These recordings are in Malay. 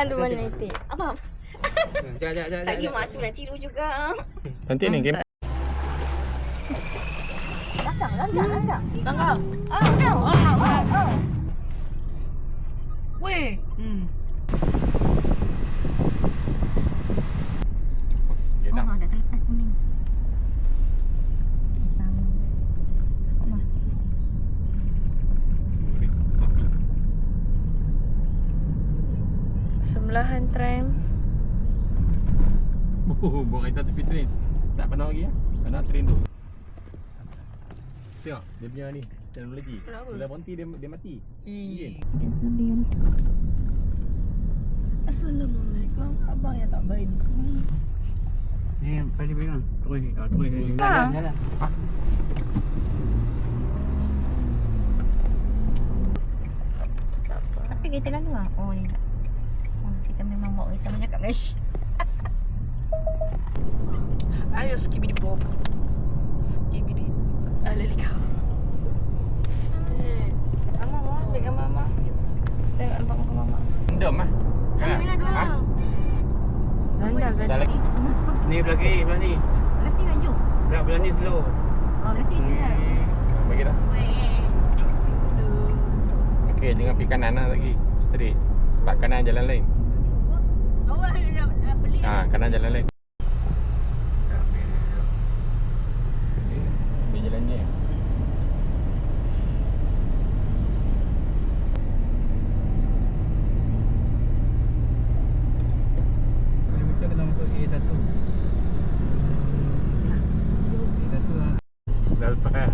Lalu mana itik? Abang. Saya masuk dan tidur juga. Cantik ni game. Langgar. Weh. Vietnam. Dah terlepas kuning. Sama. Sebelahan tram. Buat kereta tepi train. Tak pernah lagi ya? Pernah train tu. Tengok, dia punya ni teknologi. Bila berhenti dia mati. Assalamualaikum. Abang yang tak baik di sini. Ni paling pegang. Terus. Jalan. Tapi kita lalu lah. Oh ni tak. Kita memang bawa kita banyak kat Malaysia. Ayo skibidi pop. Skibidi. Alalika. Mama, pegang mama. Tengok abang ke mama. Endam ah. Zandal. Ni belah ni. Belah sini lanjut. Belah ni slow. Oh belah sini. Bagi dah. Okey, jangan pergi kanan lah lagi. Straight. Sebab kanan jalan lain. Kanan jalan lain. Ni jalan ni. Kita kena masuk A1. A1 lah. Dah lepas.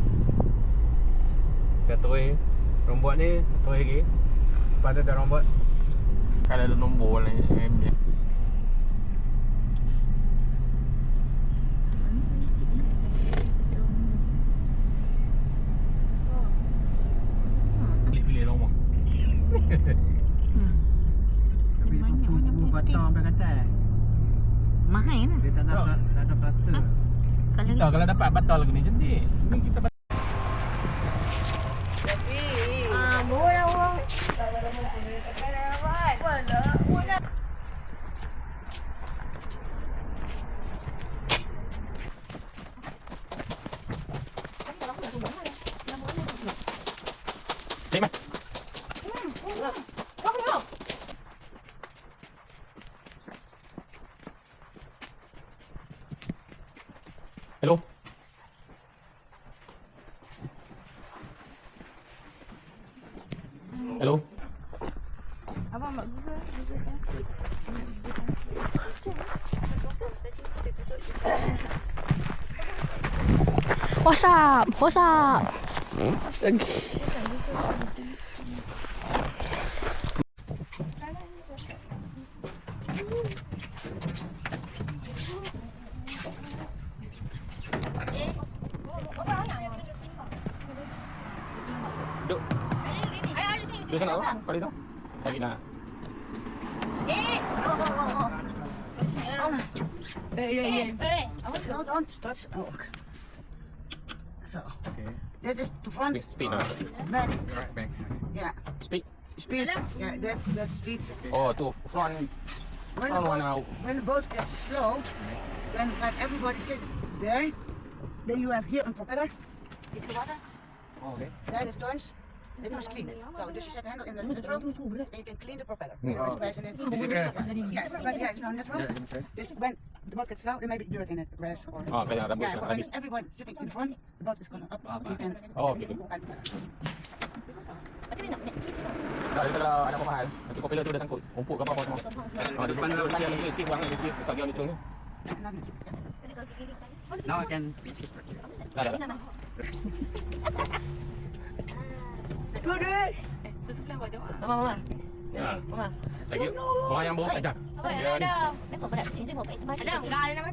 Kita terus rombot ni terus lagi. Lepas tu dah rombot. Kan ada nombor lah ni. Pilih nombor. Tapi buku batang sampai ke atas. Mahal lah. Dia tak ada plaster. Kalau Kita kalau dapat batal lagu ni cantik. Ni kita Bola orang. Cik Mas. Hello. Hello. Abang mak Google. What's up? Duduk. Duduk sana orang. Kali tu. Lagi nak. Don't touch. Oh, okay. So, Okay. that is the front. Speed now. Back. Right back. Yeah. Speed. Speed. Yeah, that's speed. Oh, tu front. When Front one now. when the boat gets slow, then like everybody sits there, then you have here a propeller. Hit the water. Oh, okay. Then it turns. Then you must clean it. So just you set the handle in the neutral, and you can clean the propeller. Just press in it. Is it red? Yes, but yeah, it's not neutral. Just when the boat gets slow, there may be dirt in it, grass or. Oh, okay, yeah, that Yeah, was but when everyone sitting in front, the boat is gonna up and. Oh, okay. Tak, dia kalau ada apa hal, nanti propeller tu dah sangkut. Rumput ke apa-apa semua. Di depan dia lagi sikit kurang dia tak kira neutral ni. Now I can. Dah. Good day. Tu sebelah buat jawab. Mama. Ha. Mama. Lagi orang yang bawa dah. Dia ni. Kenapa berat sini je bawa itu balik? Ada, enggak ada nama.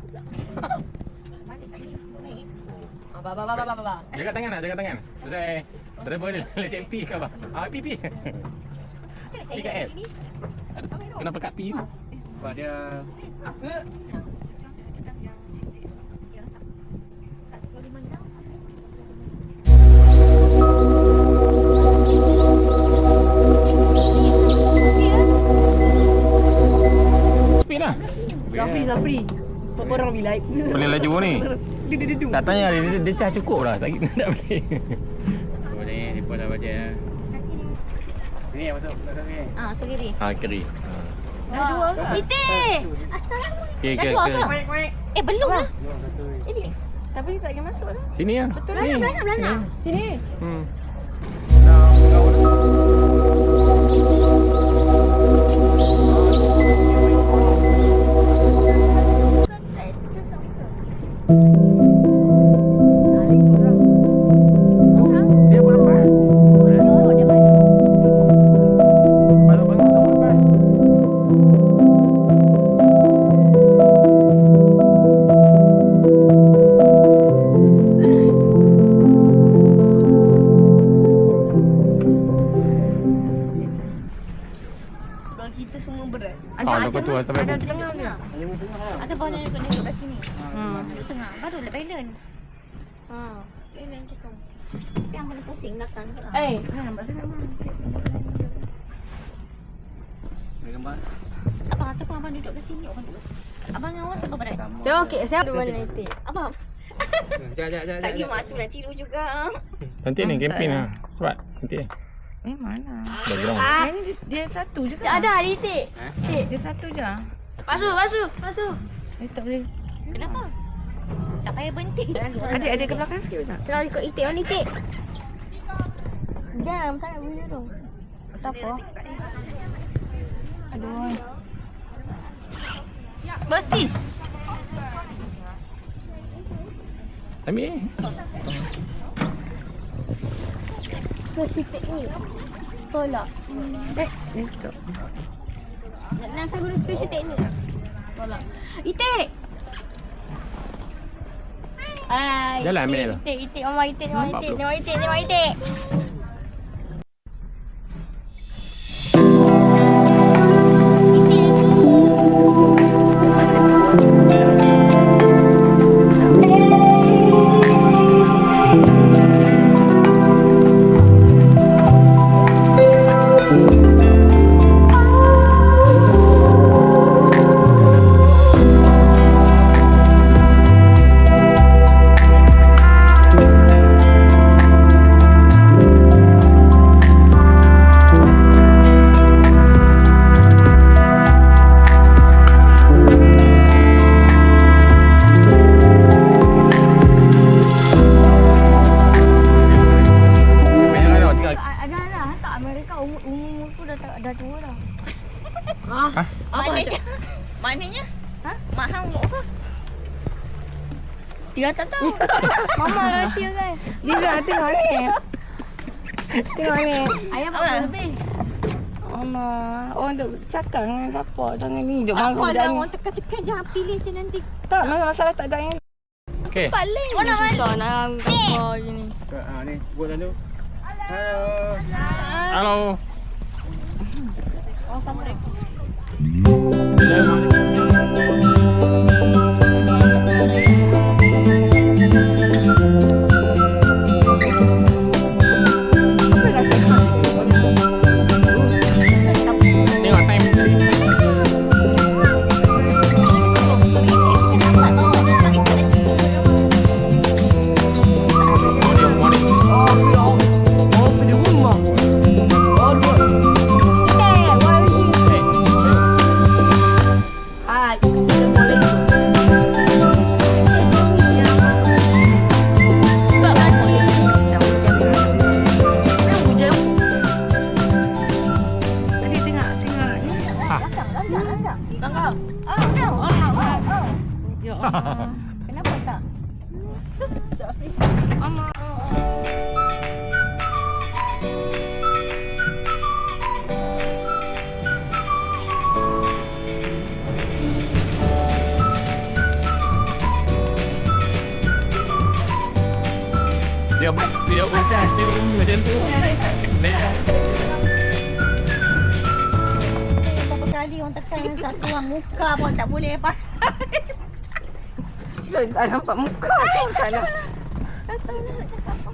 Balik sini. Ba. Jaga tangan lah, jaga tangan. Pasal driver dia lesen P ke apa? P. Saya sini. Kenapa kat P tu? Sebab dia lah. Zafri. Berapa orang bilai? Paling laju ni. Tak tanya dia cah cukup lah. Tak nak beli. Oh ni, dia pun dah baca ya. Sini yang masuk. Masuk kiri. Kiri. Dah dua ke? Itik. Assalamualaikum. Okey, Dah dua ke? Belum lah. Ini. Tapi tak payah masuk lah. Sini lah. Betul Ni. lah. Belakang. Sini. Dia pun lepas. Baru bangun tu pun lepas. Sebab kita semua berat. Ada tu atas Ada bagi. tengah dia. Ada bawah yang duduk kat sini. Duduk tengah. Baru lah balance. Balance macam tu. Tapi yang paling pusing belakang tu. Nampak sangat mana? Gambar. Abang ataupun abang duduk kat sini. Abang dengan awak siapa berat? Saya okey. Saya ada mana itik? Abang. Jap. Saya masuk nak tiru juga. Nanti ni campaign lah. Cepat. Nanti. Mana? Dah gerong. Ini dia satu je kan? Ada hari itik. Cik, dia satu je. Masuk. Dia tak boleh. Kenapa? Tak payah berhenti. Adik ke belakang sikit tak? Selalu ikut itik. Mana itik? Jangan sangat benda tu. Siapa? Aduh. Bestis. Ambil Special teknik. Tolak. Itu. Nak saya guna special teknik. Tolak. Itik. Jalan ambil tu. Itik. Mama itik. Nampak belum? Itik. Dah tua dah. Maknanya? Ha? Mahal apa? Dia tak tahu. Mama rahsia kan. Liza, tengok ni. Tengok ni. Ayah berapa lebih? Mama, orang duk cakap dengan siapa tangan ni. Duk Apa marah budak dah ni. orang tekan-tekan jangan pilih je nanti. Tak, masalah tak ada yang Okey. Paling. Mana susah nak apa gini. Ni buat lalu. Halo. Assalamualaikum. Tengok time tadi. Hi, assalamualaikum. Tadi tengok ni. Langgar. Ya Allah. Kenapa tak? Sorry. Mama. Dia macam tu. Berapa kali orang tekan dengan satu orang muka pun tak boleh pakai. Tak nampak muka tu sana. Tak tahu nak cakap apa.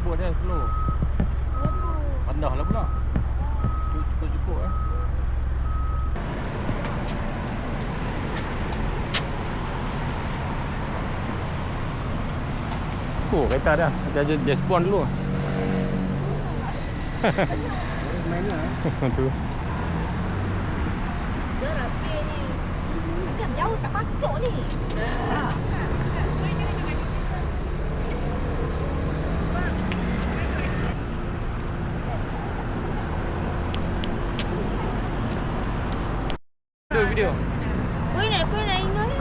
tempoh dia slow. Rendah lah pula. Cukup eh. Oh, kereta dah. Dia spawn dulu. Tu. Jarang sikit ni. Macam jauh tak masuk ni. Video. Kau nak Ina ni.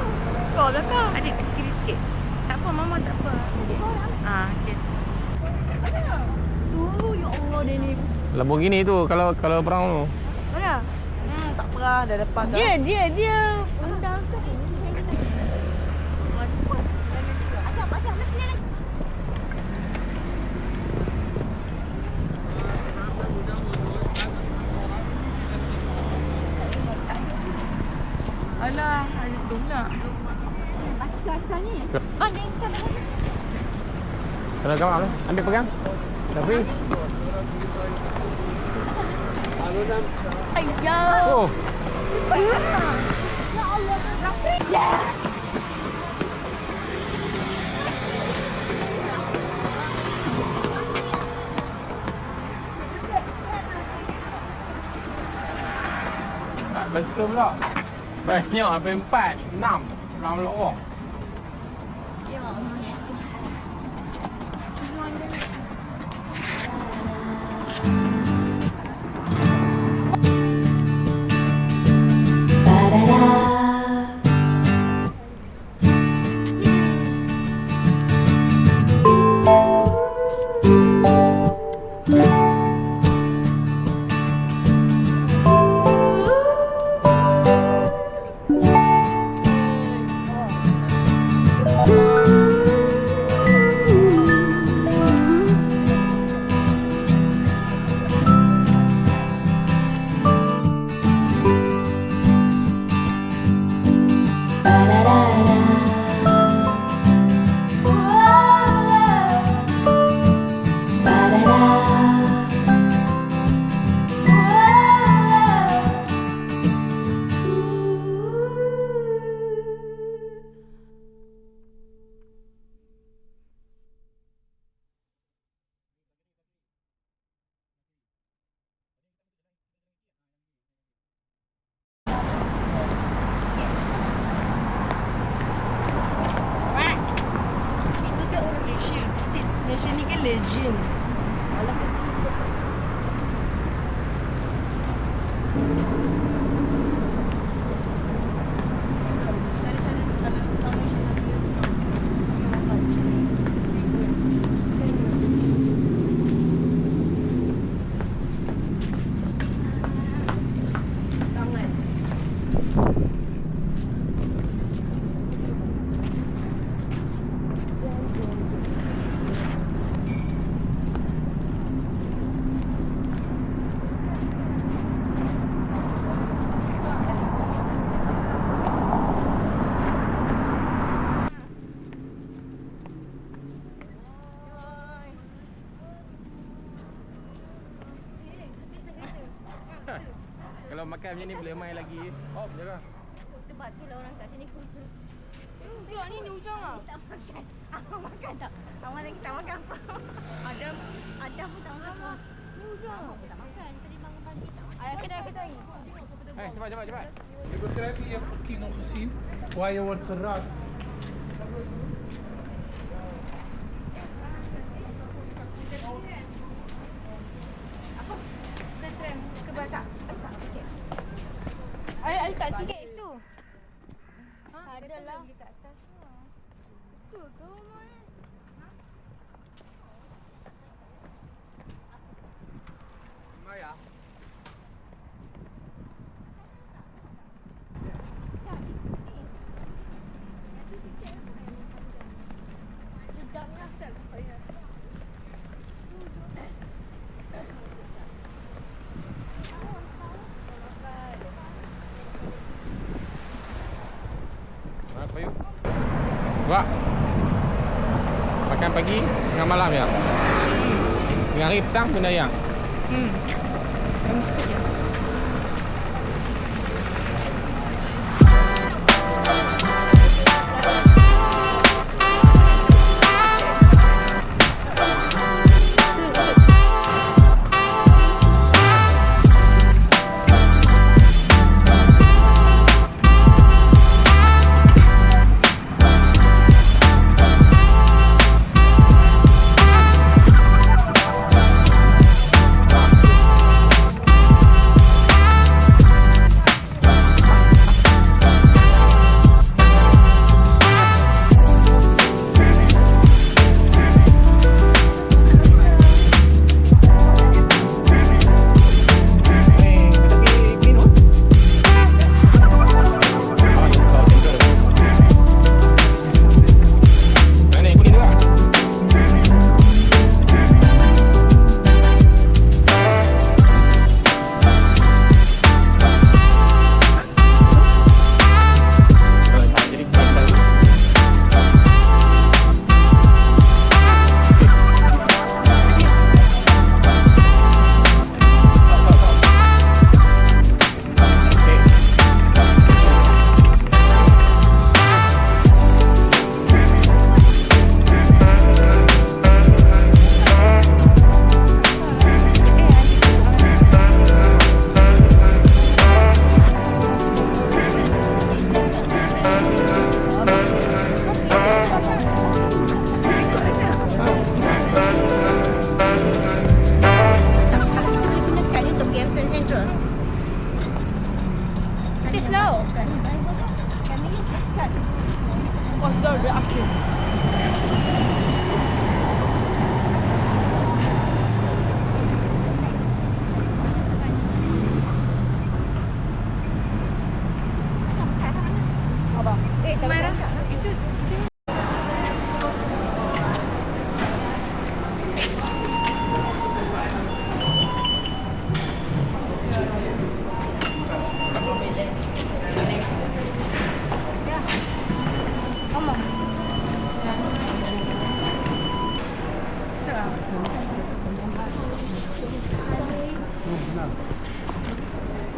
Kau belakang. Adik ke kiri sikit. Tak apa, Mama tak apa. Okay. Okey. Ya Allah dia ni. Lamborghini tu kalau perang tu. Mana? Tak perah dah depan dah. Dia undang ke? Ada masih lagi. Alah, ada tu pula. Masih asal ni. Oh, ni kita dah. Kalau kau ambil pegang. Tapi Ayah. oh, Ya Allah, Rafiq. tak betul pula. Banyak sampai 4, 6 orang lorong. Ya Allah ni. Itu dia orang Malaysia. Mesti Malaysia ni kan legend. Alah kecil. Kalau makan macam ni boleh main lagi. Oh, jaga. Sebab tu lah orang kat sini kurus. Tengok ni hujung ah. Tak makan. Abang makan tak? Awak lagi tak makan apa? Adam pun tak makan apa? Ni hujung. Abang pun tak makan. Tadi bangun pagi tak makan. Ayah kedai. Cepat. Je begrijpt, je hebt het kino gezien, waar je wordt geraakt. Ke tram, ke bas. Ayah letak tiket situ. Ada lah. Tu ke rumah ni? Maya. Apa yuk? Wak. Makan pagi, tengah malam ya. Tengah hari petang pun dayang. Kami suka je.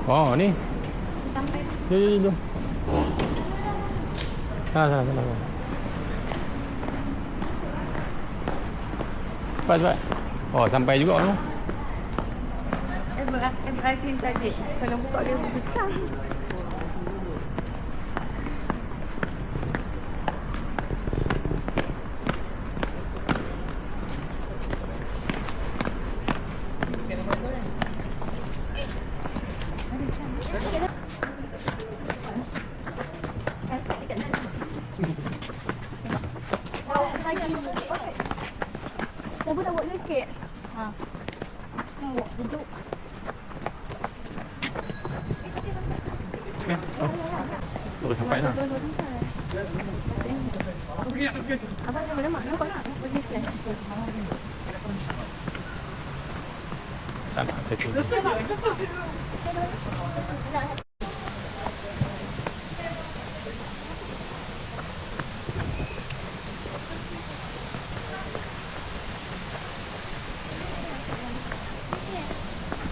Oh, ni. Jom. Sana. Cepat. Oh, sampai juga tu. Ibrahim tadi. Kalau buka dia besar. Siapa tak buat sikit? Terus sampai dah. Abang nama nampak tak? Bagi flash. Sana, setting.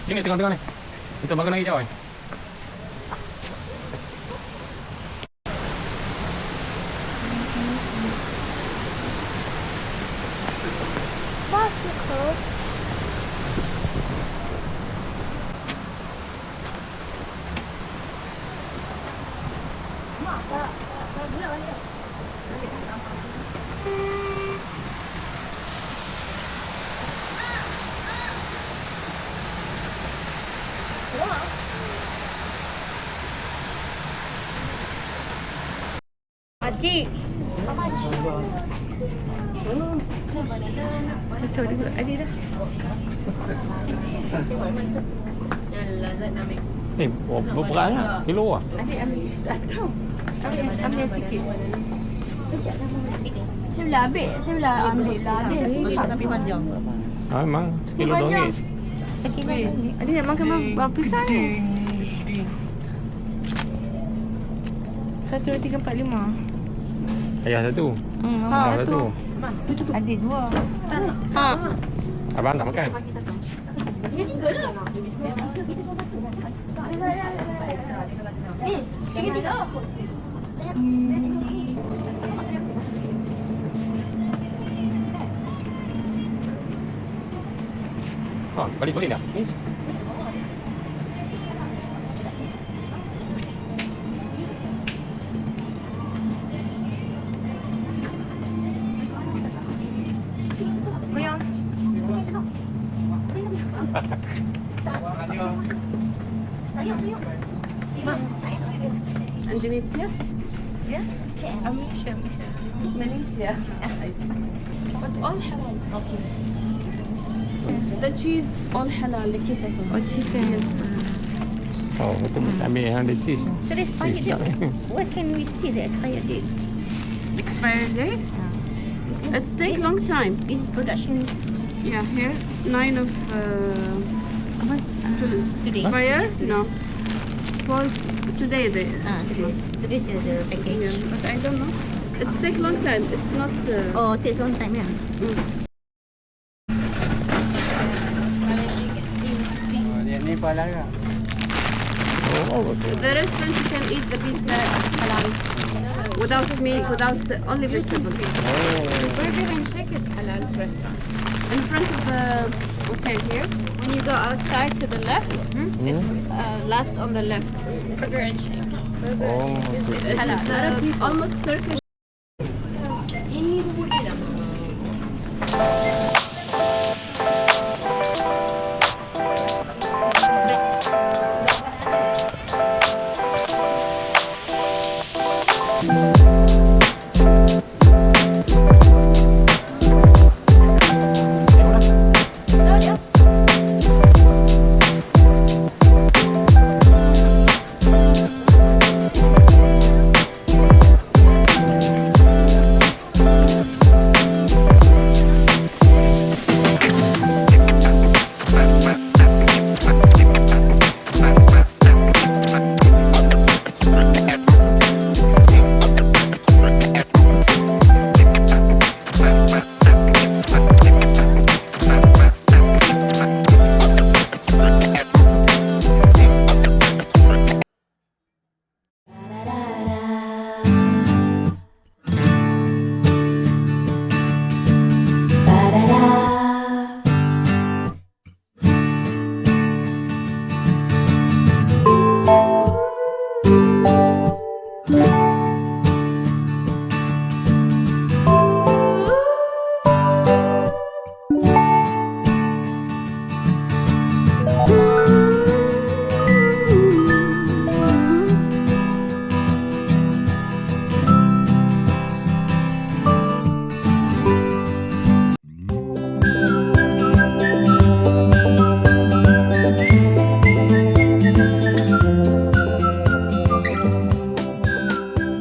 Sini tengah-tengah ni. Kita makan lagi jauh. Pakcik. Kacau dia adik dah. Yalah, Zat nak ambil. Berberat lah. Kilo lah. Adik ambil satu. Ambil sikit. Saya bila ambil lah. Dia Tapi panjang. Memang sekilo RM2. Adik nak makan berapa pisang ni? 1, 2, 3, 4, 5. Ayah satu. Mama satu. Adik 2. Abang tak makan? Balik boleh tak? Ni. Indonesia? Yeah. Malaysia. Malaysia. But all halal. Okay. The cheese all halal. The cheese also. Oh, cheese yes. Oh, betul ambil yang ada cheese. So the expired date, where can we see the expired date? Expired date? It takes long time. This is production Yeah, here 9 of today. expire. No. For today they. Today the package. Yeah, but I don't know. It's take long time. It's not. Oh, it takes long time, yeah. Ni pala ka. Oh, betul. The restaurant you can eat the pizza halal without meat, without only vegetable. Burger and shake is halal restaurant. In front of the hotel here. When you go outside to the left, it's last on the left. Burger and shake. Oh, It's almost Turkish.